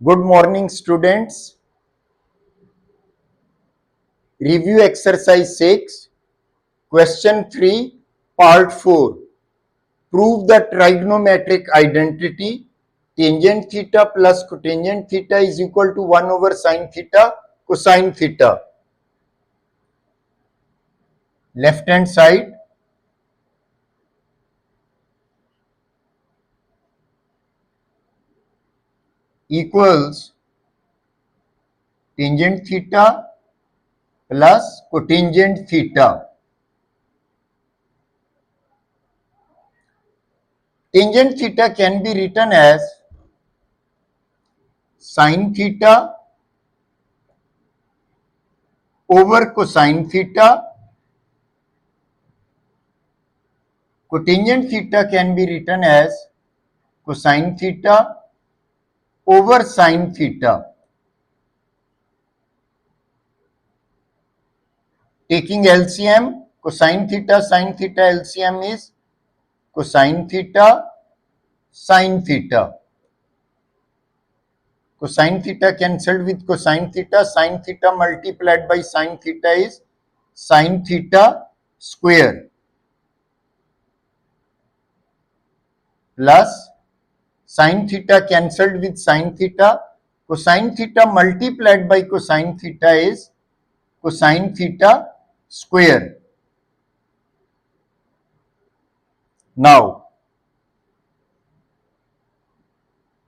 Good morning, students. Review exercise 6, question 3, part 4. Prove the trigonometric identity. Tangent theta plus cotangent theta is equal to 1 over sine theta cosine theta. Left hand side equals tangent theta plus cotangent theta. Tangent theta can be written as sine theta over cosine theta. Cotangent theta can be written as cosine theta over sine theta. Taking LCM, cosine theta, sine theta, LCM is cosine theta, sine theta. Cosine theta cancelled with cosine theta, sine theta multiplied by sine theta is sine theta square plus sine theta cancelled with sine theta, cosine theta multiplied by cosine theta is cosine theta square. Now,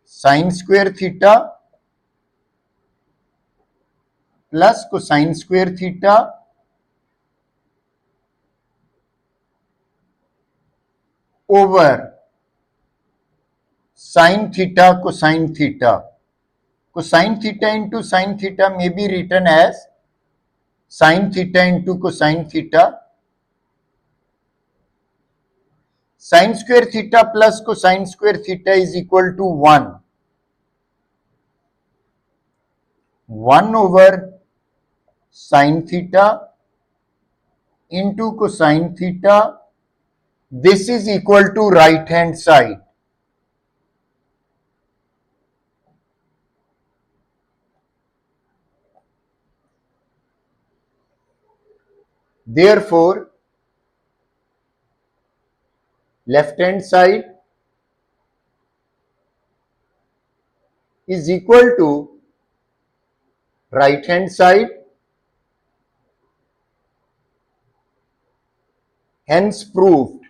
sine square theta plus cosine square theta over sine theta cosine theta. Cosine theta into sine theta may be written as sine theta into cosine theta. Sine square theta plus cosine square theta is equal to 1. 1 over sine theta into cosine theta. This is equal to right hand side. Therefore, left hand side is equal to right hand side. Hence proved.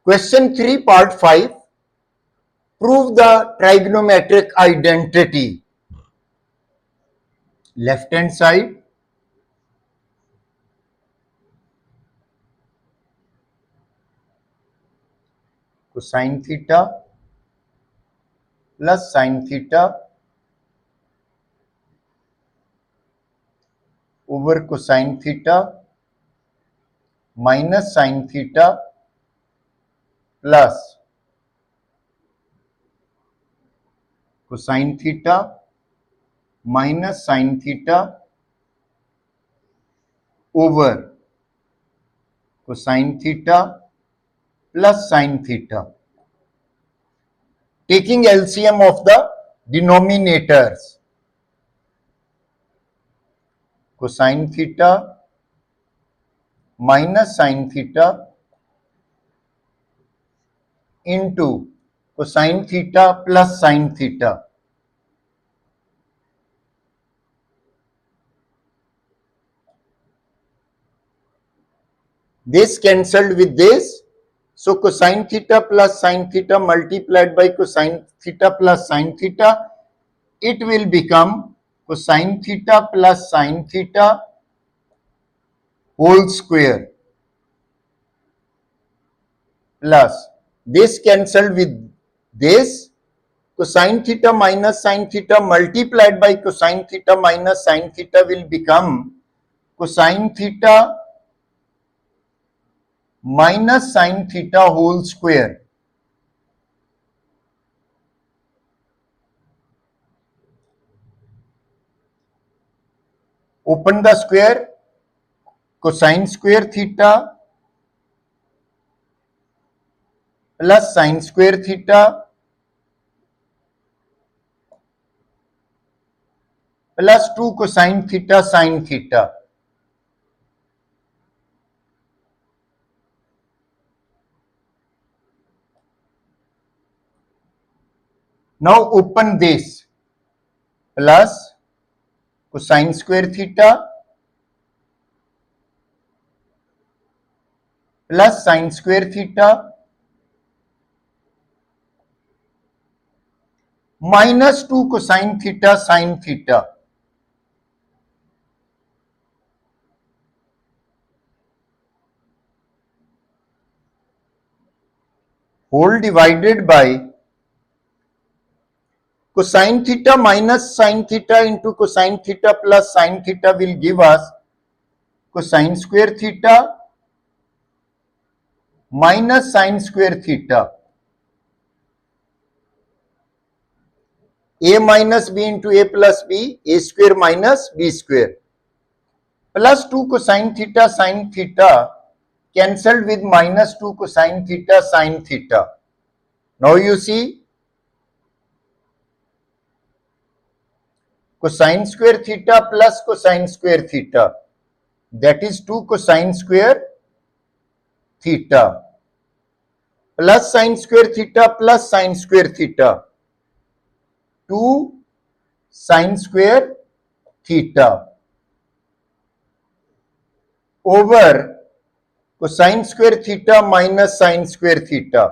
Question 3, part 5. Prove the trigonometric identity. Left hand side cosine theta plus sine theta over cosine theta minus sine theta plus cosine theta minus sine theta over cosine theta plus sine theta. Taking LCM of the denominators, cosine theta minus sine theta into cosine theta plus sine theta. This cancelled with this. So cosine theta plus sine theta multiplied by cosine theta plus sine theta, it will become cosine theta plus sine theta whole square plus this cancelled with this. Cosine theta minus sine theta multiplied by cosine theta minus sine theta will become cosine theta minus sine theta whole square. Open the square. Cosine square theta plus sine square theta plus 2 cosine theta sine theta. Now open this. Plus cosine square theta plus sine square theta minus 2 cosine theta sine theta. Whole divided by cosine theta minus sine theta into cosine theta plus sine theta will give us cosine square theta minus sine square theta. A minus b into a plus b, a square minus b square, plus 2 cosine theta sine theta cancelled with minus 2 cosine theta sine theta. Now you see cosine square theta plus cosine square theta, that is 2 cosine square theta plus sine square theta plus sine square theta, 2 sine square theta over cosine square theta minus sine square theta.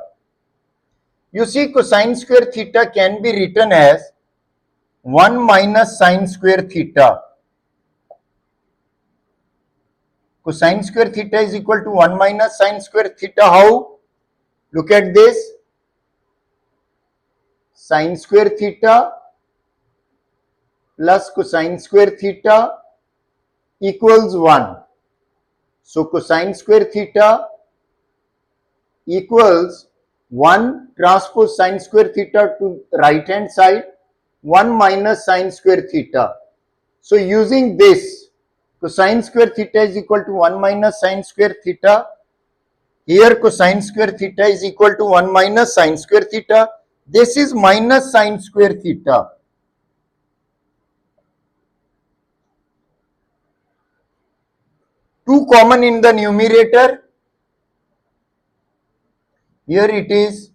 You see, cosine square theta can be written as 1 minus sine square theta. Cosine square theta is equal to 1 minus sine square theta. How? Look at this. Sine square theta plus cosine square theta equals 1. So cosine square theta equals 1 transpose sine square theta to right hand side, 1 minus sine square theta. So using this, cosine square theta is equal to 1 minus sine square theta. Here cosine square theta is equal to 1 minus sine square theta. This is minus sine square theta. Two common in the numerator. Here it is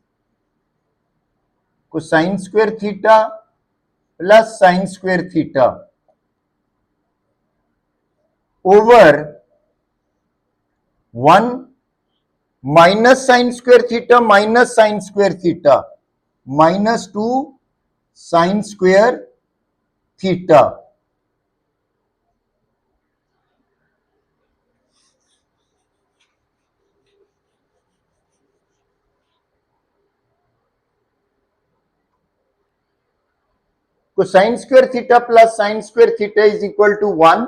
cosine square theta plus sine square theta over 1 minus sine square theta minus sine square theta minus 2 sine square theta. Cosine square theta plus sine square theta is equal to 1.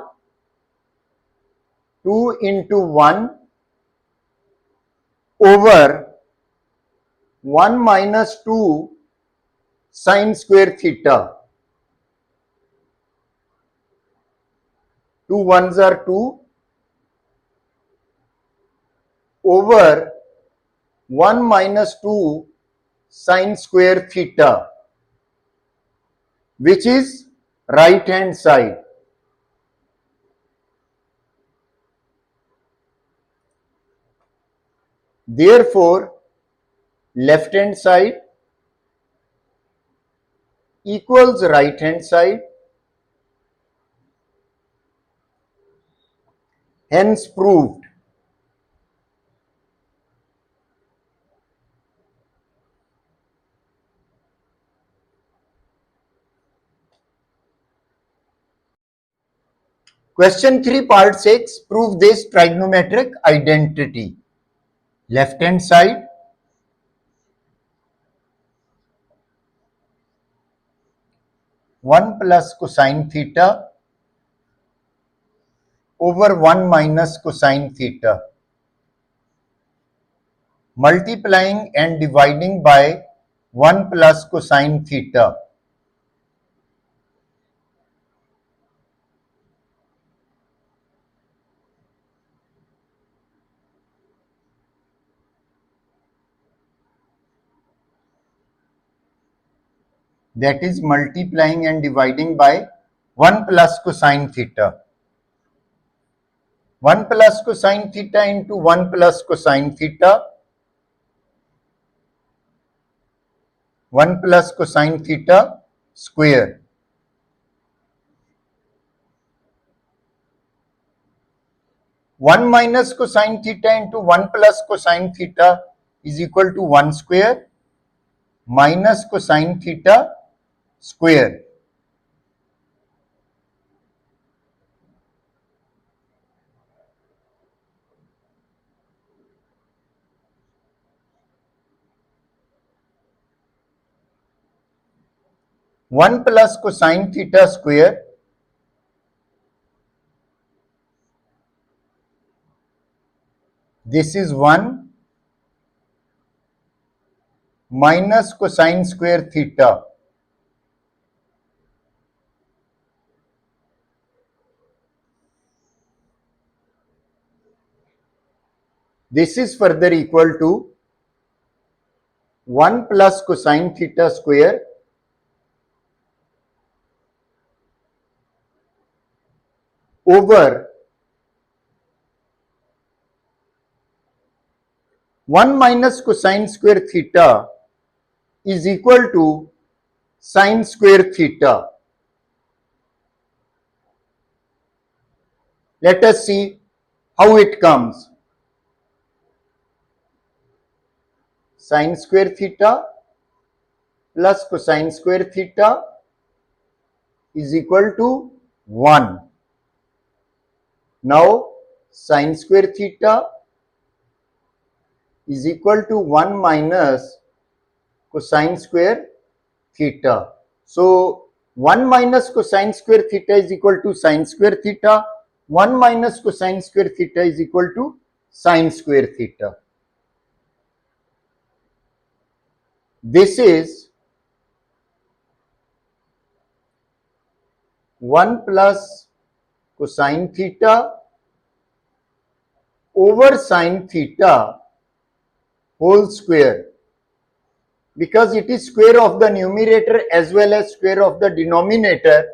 2 into 1 over 1 minus 2 sine square theta. 2 ones are 2 over 1 minus 2 sine square theta, which is right hand side. Therefore, left hand side equals right hand side. Hence proved. Question 3 part 6, prove this trigonometric identity. Left hand side one plus cosine theta over 1 minus cosine theta, multiplying and dividing by 1 plus cosine theta. that is multiplying and dividing by 1 plus cosine theta. 1 plus cosine theta into 1 plus cosine theta. 1 plus cosine theta square. 1 minus cosine theta into 1 plus cosine theta is equal to 1 square minus cosine theta square. One plus cosine theta square this is 1 minus cosine square theta. This is further equal to 1 plus cosine theta square over 1 minus cosine square theta is equal to sine square theta. Let us see how it comes. Sine square theta plus cosine square theta is equal to 1. Now sine square theta is equal to 1 minus cosine square theta. So 1 minus cosine square theta is equal to sine square theta. 1 minus cosine square theta is equal to sine square theta. This is 1 plus cosine theta over sine theta whole square, because it is square of the numerator as well as square of the denominator,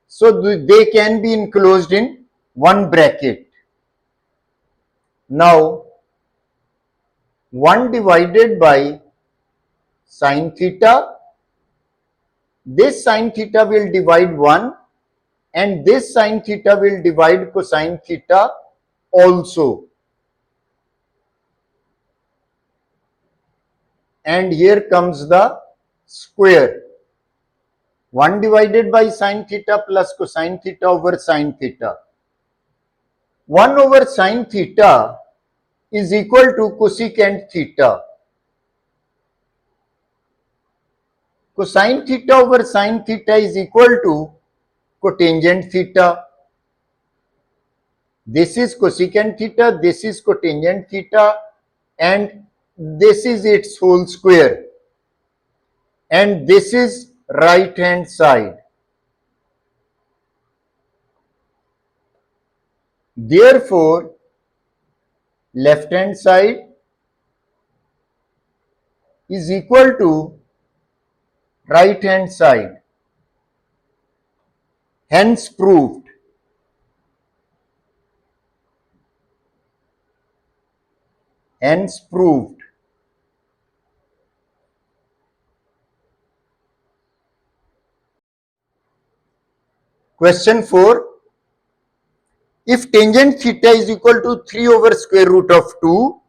so they can be enclosed in one bracket. Now 1 divided by sine theta, this sine theta will divide 1 and this sine theta will divide cosine theta also. And here comes the square. 1 divided by sine theta plus cosine theta over sine theta. 1 over sine theta is equal to cosecant theta. Cosine theta over sine theta is equal to cotangent theta. This is cosecant theta, this is cotangent theta, and this is its whole square. And this is right hand side. Therefore, left hand side is equal to right hand side. Hence proved. Hence proved. Question 4. If tangent theta is equal to 3 over square root of 2,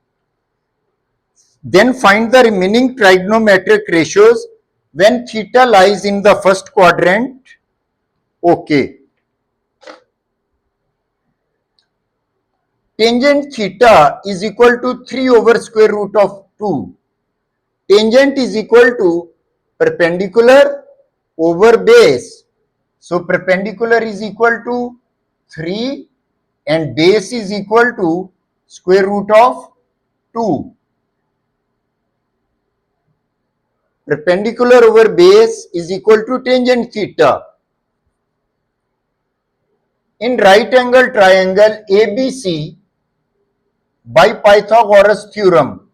then find the remaining trigonometric ratios when theta lies in the first quadrant. Okay. Tangent theta is equal to 3 over square root of 2. Tangent is equal to perpendicular over base. So perpendicular is equal to 3 and base is equal to square root of 2. Perpendicular over base is equal to tangent theta. In right angle triangle ABC, by Pythagoras theorem,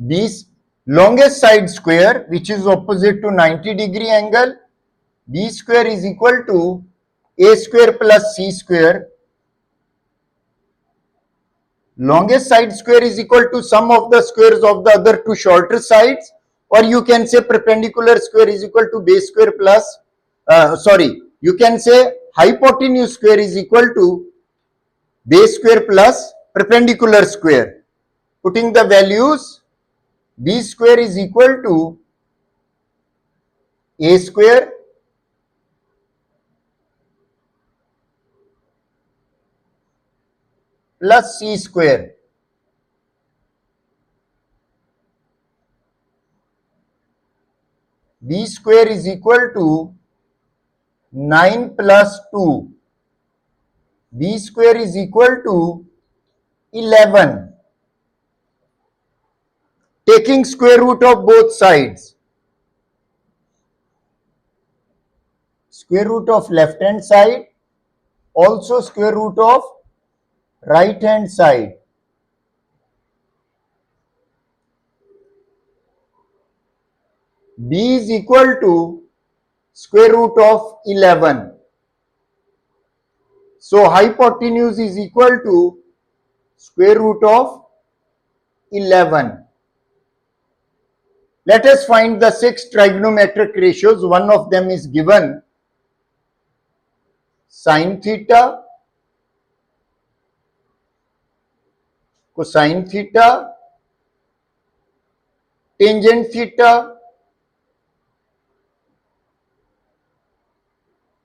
B longest side square, which is opposite to 90-degree angle, B square is equal to A square plus C square. Longest side square is equal to sum of the squares of the other two shorter sides, or you can say perpendicular square is equal to base square plus, you can say hypotenuse square is equal to base square plus perpendicular square. Putting the values, B square is equal to A square plus C square. B square is equal to 9 plus 2. B square is equal to 11. Taking square root of both sides. Square root of left hand side, also square root of right hand side. B is equal to square root of 11. So hypotenuse is equal to square root of 11. Let us find the 6 trigonometric ratios. One of them is given: sin theta, cosine theta, tangent theta,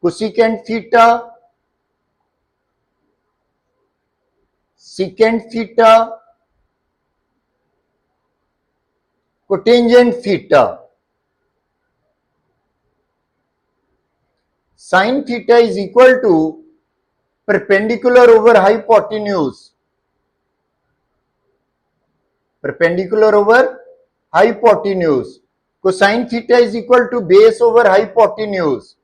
cosecant theta, secant theta, cotangent theta. Sin theta is equal to perpendicular over hypotenuse. Perpendicular over hypotenuse. Cosine theta is equal to base over hypotenuse.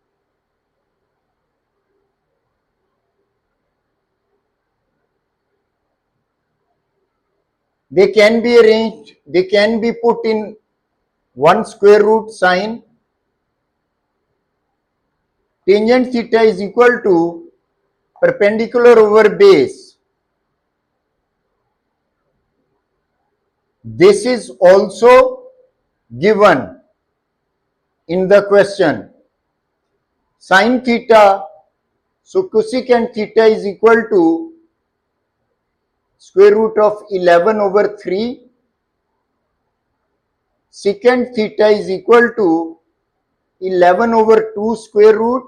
They can be arranged, they can be put in 1 square root sine. Tangent theta is equal to perpendicular over base. This is also given in the question. Sin theta, so cosecant theta is equal to square root of 11 over 3. Secant theta is equal to 11 over 2 square root,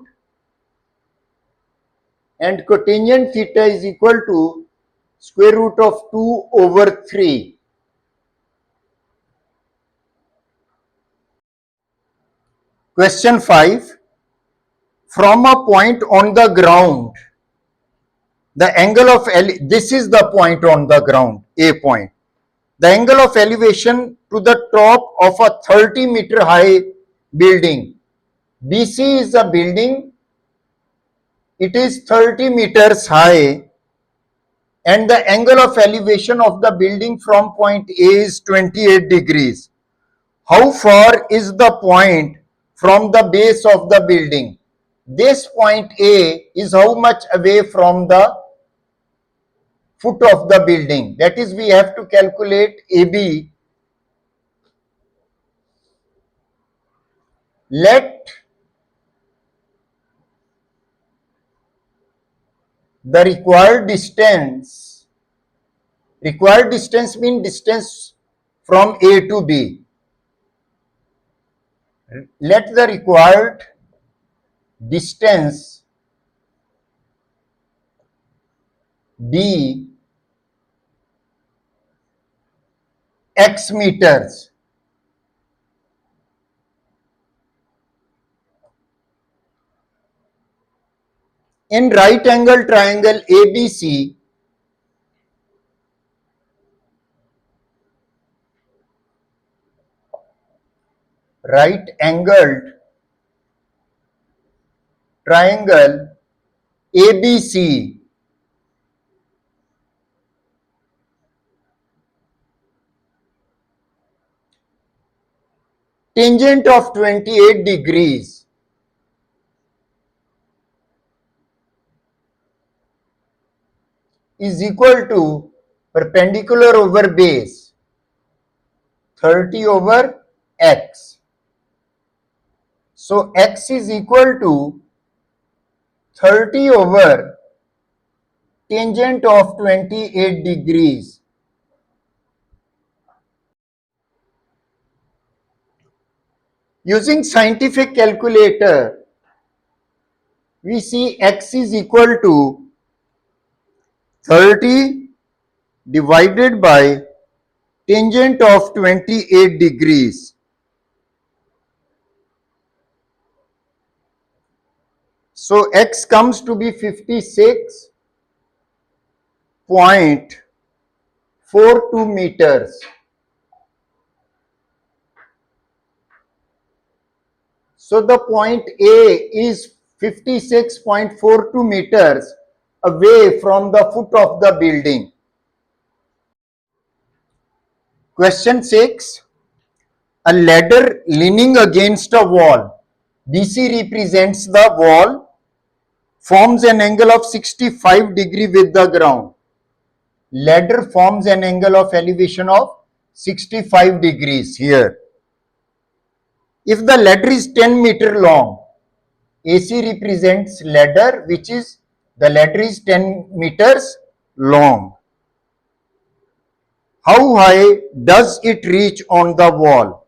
and cotangent theta is equal to square root of 2 over 3. Question 5. From a point on the ground, the angle of this is the point on the ground, A point. The angle of elevation to the top of a 30-meter high building. BC is a building. It is 30 meters high, and the angle of elevation of the building from point A is 28 degrees. How far is the point from the base of the building? This point A is how much away from the foot of the building? That is, we have to calculate AB. Let the required distance means distance from A to B. Let the required distance be x meters. In right angle triangle ABC, right angled triangle ABC, tangent of 28 degrees is equal to perpendicular over base 30 over x. So x is equal to 30 over tangent of 28 degrees. Using scientific calculator, we see x is equal to 30 divided by tangent of 28 degrees. So x comes to be 56.42 meters. So the point A is 56.42 meters away from the foot of the building. Question 6. A ladder leaning against a wall. BC represents the wall, forms an angle of 65 degree with the ground. Ladder forms an angle of elevation of 65 degrees here. If the ladder is 10 meter long, AC represents ladder which is the ladder is 10 meters long. How high does it reach on the wall?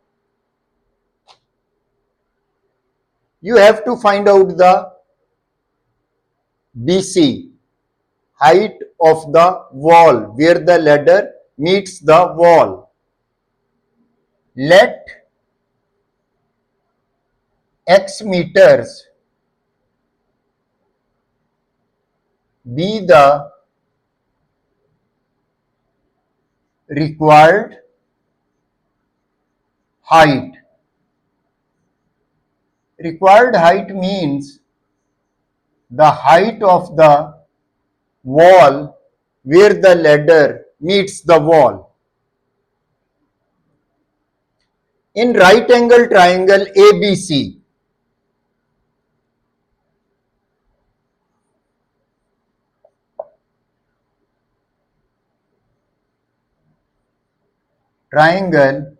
You have to find out the BC, height of the wall where the ladder meets the wall. Let x meters be the required height. Required height means the height of the wall where the ladder meets the wall. In right angle triangle ABC, triangle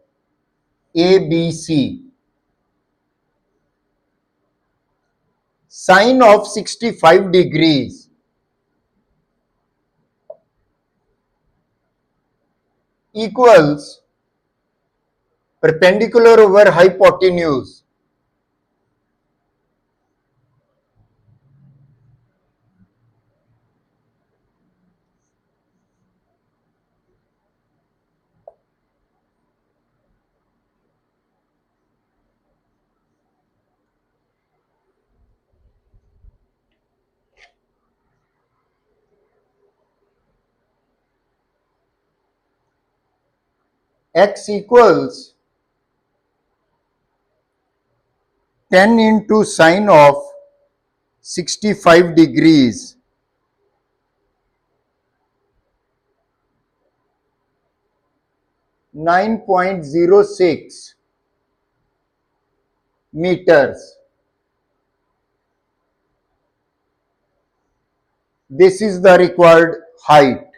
ABC, sine of 65 degrees equals perpendicular over hypotenuse. X equals 10 into sine of 65 degrees 9.06 meters. This is the required height.